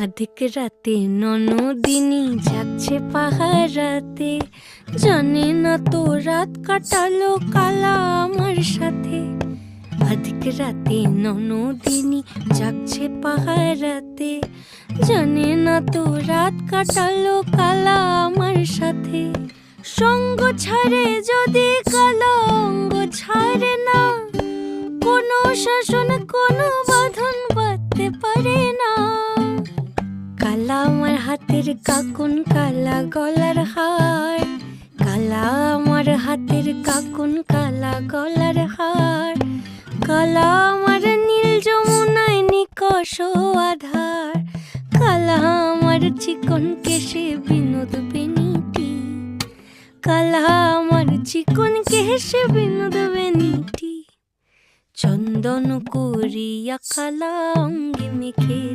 আধিক রাতে ননদিনী যাচ্ছে পাহারাতে, জানে না তো রাত কাটালো কালা আমার সাথে। আধিক রাতে ননদিনী যাচ্ছে পাহারাতে, জানে না তো রাত কাটালো কালা আমার সাথে। সঙ্গ ছাড়ে যদি কালা অঙ্গ ছাড়ে না, কোনো শাসন কোনো বাঁধন বাঁধতে পারে না। কালা আমার হাতের কাকুন কালা গলার হার, কালা আমার হাতের কাকুন কালা গলার হার। কালা আমার নীল যমুনায় নিকষ আধার, কালা আমার চিকন কেশে বিনোদ বেনিটি, কালা আমার চিকন কেশে বিনোদ বেনিটি। চন্দন করিয়া কালা অঙ্গে মেখেছে